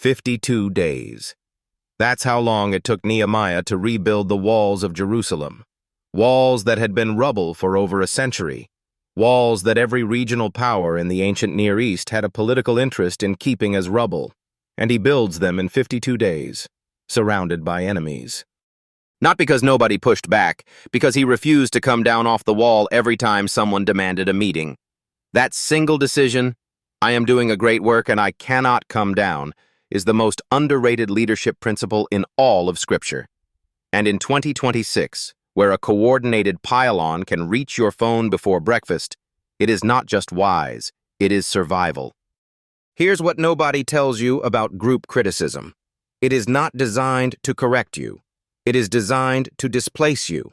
52 days. That's how long it took Nehemiah to rebuild the walls of Jerusalem. Walls that had been rubble for over a century. Walls that every regional power in the ancient Near East had a political interest in keeping as rubble. And he builds them in 52 days, surrounded by enemies. Not because nobody pushed back, because he refused to come down off the wall every time someone demanded a meeting. That single decision, I am doing a great work and I cannot come down, is the most underrated leadership principle in all of Scripture. And in 2026, where a coordinated pile-on can reach your phone before breakfast, it is not just wise, it is survival. Here's what nobody tells you about group criticism. It is not designed to correct you. It is designed to displace you.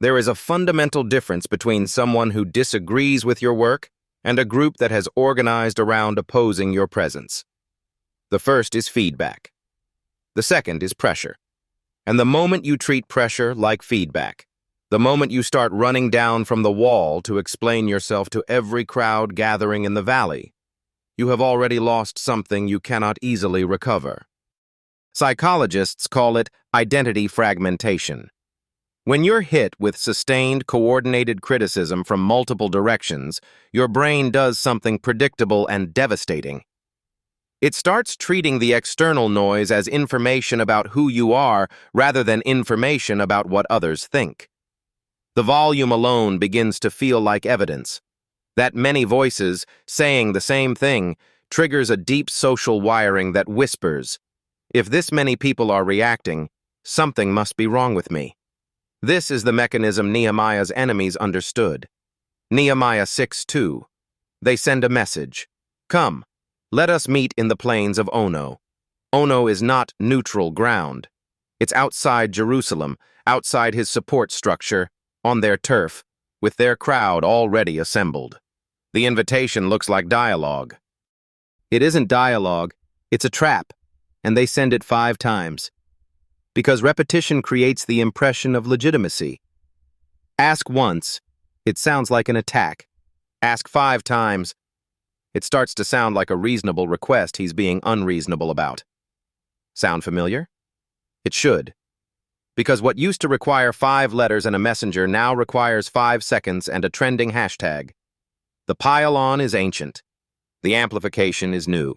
There is a fundamental difference between someone who disagrees with your work and a group that has organized around opposing your presence. The first is feedback. The second is pressure. And the moment you treat pressure like feedback, the moment you start running down from the wall to explain yourself to every crowd gathering in the valley, you have already lost something you cannot easily recover. Psychologists call it identity fragmentation. When you're hit with sustained, coordinated criticism from multiple directions, your brain does something predictable and devastating. It starts treating the external noise as information about who you are rather than information about what others think. The volume alone begins to feel like evidence. That many voices saying the same thing triggers a deep social wiring that whispers, if this many people are reacting, something must be wrong with me. This is the mechanism Nehemiah's enemies understood. Nehemiah 6:2. They send a message. Come, let us meet in the plains of Ono. Ono is not neutral ground. It's outside Jerusalem, outside his support structure, on their turf, with their crowd already assembled. The invitation looks like dialogue. It isn't dialogue, it's a trap. And they send it 5 times. Because repetition creates the impression of legitimacy. Ask once, it sounds like an attack. Ask 5 times, it starts to sound like a reasonable request he's being unreasonable about. Sound familiar? It should. Because what used to require 5 letters and a messenger now requires 5 seconds and a trending hashtag. The pile-on is ancient. The amplification is new.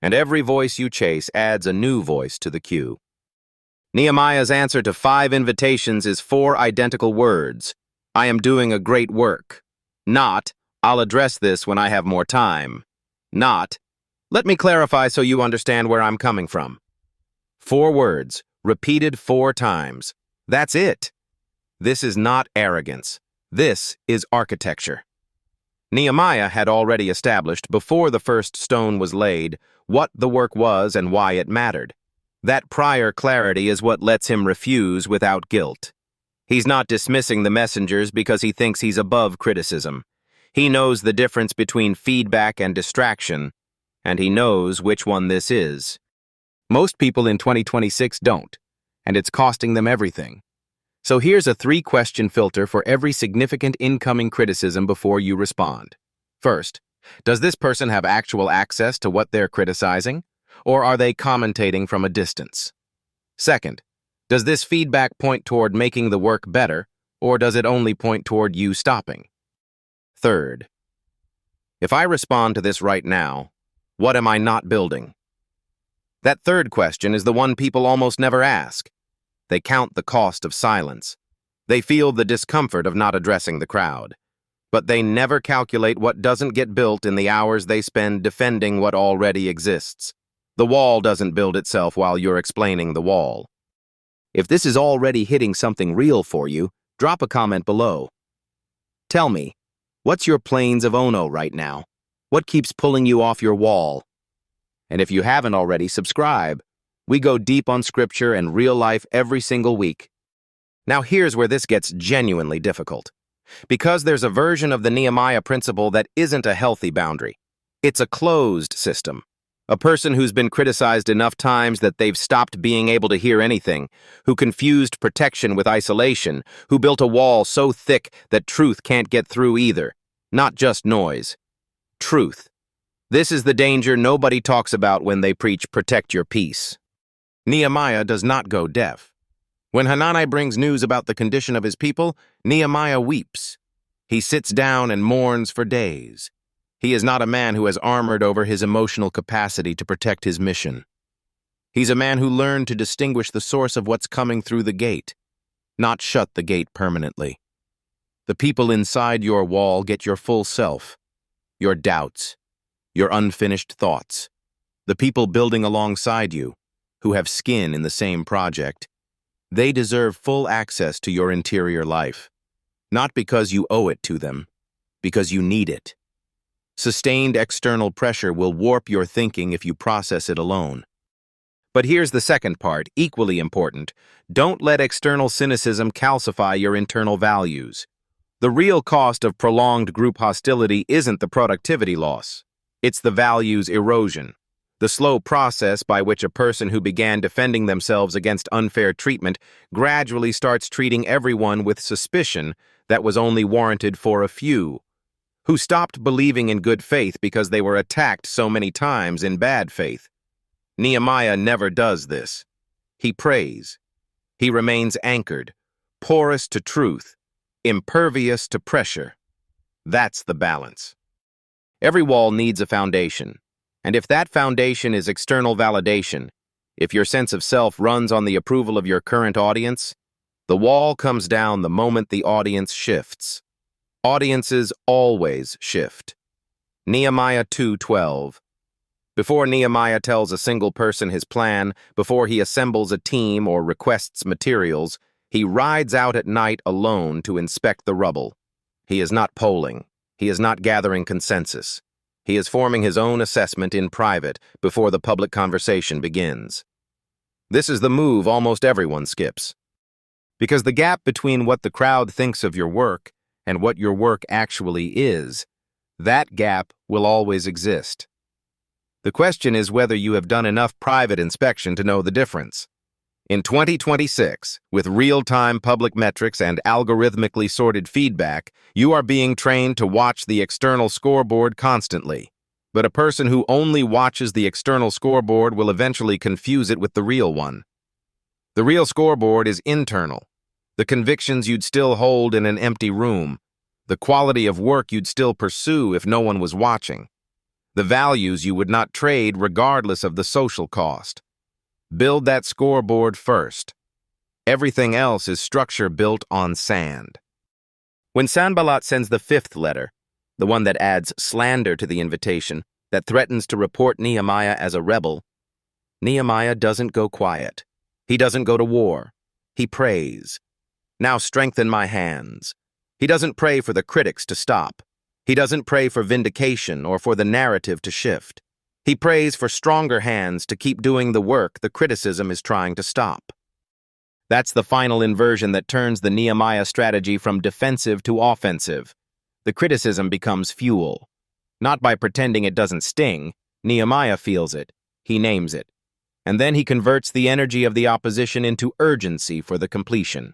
And every voice you chase adds a new voice to the queue. Nehemiah's answer to 5 invitations is 4 identical words. I am doing a great work. Not, I'll address this when I have more time. Not, let me clarify so you understand where I'm coming from. 4 words, repeated 4 times. That's it. This is not arrogance. This is architecture. Nehemiah had already established, before the first stone was laid, what the work was and why it mattered. That prior clarity is what lets him refuse without guilt. He's not dismissing the messengers because he thinks he's above criticism. He knows the difference between feedback and distraction, and he knows which one this is. Most people in 2026 don't, and it's costing them everything. So here's a 3-question filter for every significant incoming criticism before you respond. First, does this person have actual access to what they're criticizing, or are they commentating from a distance? Second, does this feedback point toward making the work better, or does it only point toward you stopping? Third, if I respond to this right now, what am I not building? That third question is the one people almost never ask. They count the cost of silence. They feel the discomfort of not addressing the crowd. But they never calculate what doesn't get built in the hours they spend defending what already exists. The wall doesn't build itself while you're explaining the wall. If this is already hitting something real for you, drop a comment below. Tell me, what's your plains of Ono right now? What keeps pulling you off your wall? And if you haven't already, subscribe. We go deep on scripture and real life every single week. Now here's where this gets genuinely difficult. Because there's a version of the Nehemiah principle that isn't a healthy boundary. It's a closed system. A person who's been criticized enough times that they've stopped being able to hear anything, who confused protection with isolation, who built a wall so thick that truth can't get through either. Not just noise. Truth. This is the danger nobody talks about when they preach protect your peace. Nehemiah does not go deaf. When Hanani brings news about the condition of his people, Nehemiah weeps. He sits down and mourns for days. He is not a man who has armored over his emotional capacity to protect his mission. He's a man who learned to distinguish the source of what's coming through the gate, not shut the gate permanently. The people inside your wall get your full self, your doubts, your unfinished thoughts. The people building alongside you, who have skin in the same project, they deserve full access to your interior life, not because you owe it to them, because you need it. Sustained external pressure will warp your thinking if you process it alone. But here's the second part, equally important. Don't let external cynicism calcify your internal values. The real cost of prolonged group hostility isn't the productivity loss. It's the values erosion, the slow process by which a person who began defending themselves against unfair treatment gradually starts treating everyone with suspicion that was only warranted for a few, who stopped believing in good faith because they were attacked so many times in bad faith. Nehemiah never does this. He prays. He remains anchored, porous to truth, impervious to pressure. That's the balance. Every wall needs a foundation, and if that foundation is external validation, if your sense of self runs on the approval of your current audience, the wall comes down the moment the audience shifts. Audiences always shift. Nehemiah 2:12. Before Nehemiah tells a single person his plan, before he assembles a team or requests materials, he rides out at night alone to inspect the rubble. He is not polling. He is not gathering consensus. He is forming his own assessment in private before the public conversation begins. This is the move almost everyone skips. Because the gap between what the crowd thinks of your work and what your work actually is, that gap will always exist. The question is whether you have done enough private inspection to know the difference. In 2026, with real-time public metrics and algorithmically sorted feedback, you are being trained to watch the external scoreboard constantly. But a person who only watches the external scoreboard will eventually confuse it with the real one. The real scoreboard is internal. The convictions you'd still hold in an empty room. The quality of work you'd still pursue if no one was watching. The values you would not trade regardless of the social cost. Build that scoreboard first. Everything else is structure built on sand. When Sanballat sends the fifth letter, the one that adds slander to the invitation, that threatens to report Nehemiah as a rebel, Nehemiah doesn't go quiet. He doesn't go to war. He prays. Now strengthen my hands. He doesn't pray for the critics to stop. He doesn't pray for vindication or for the narrative to shift. He prays for stronger hands to keep doing the work the criticism is trying to stop. That's the final inversion that turns the Nehemiah strategy from defensive to offensive. The criticism becomes fuel. Not by pretending it doesn't sting, Nehemiah feels it. He names it. And then he converts the energy of the opposition into urgency for the completion.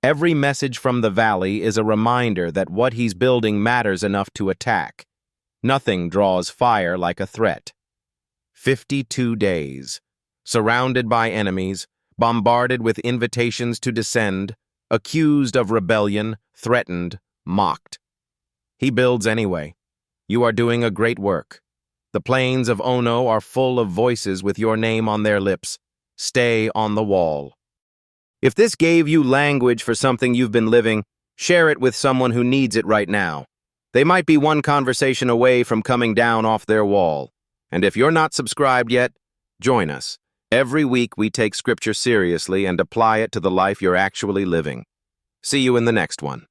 Every message from the valley is a reminder that what he's building matters enough to attack. Nothing draws fire like a threat. 52 days, surrounded by enemies, bombarded with invitations to descend, accused of rebellion, threatened, mocked. He builds anyway. You are doing a great work. The plains of Ono are full of voices with your name on their lips. Stay on the wall. If this gave you language for something you've been living, share it with someone who needs it right now. They might be one conversation away from coming down off their wall. And if you're not subscribed yet, join us. Every week we take scripture seriously and apply it to the life you're actually living. See you in the next one.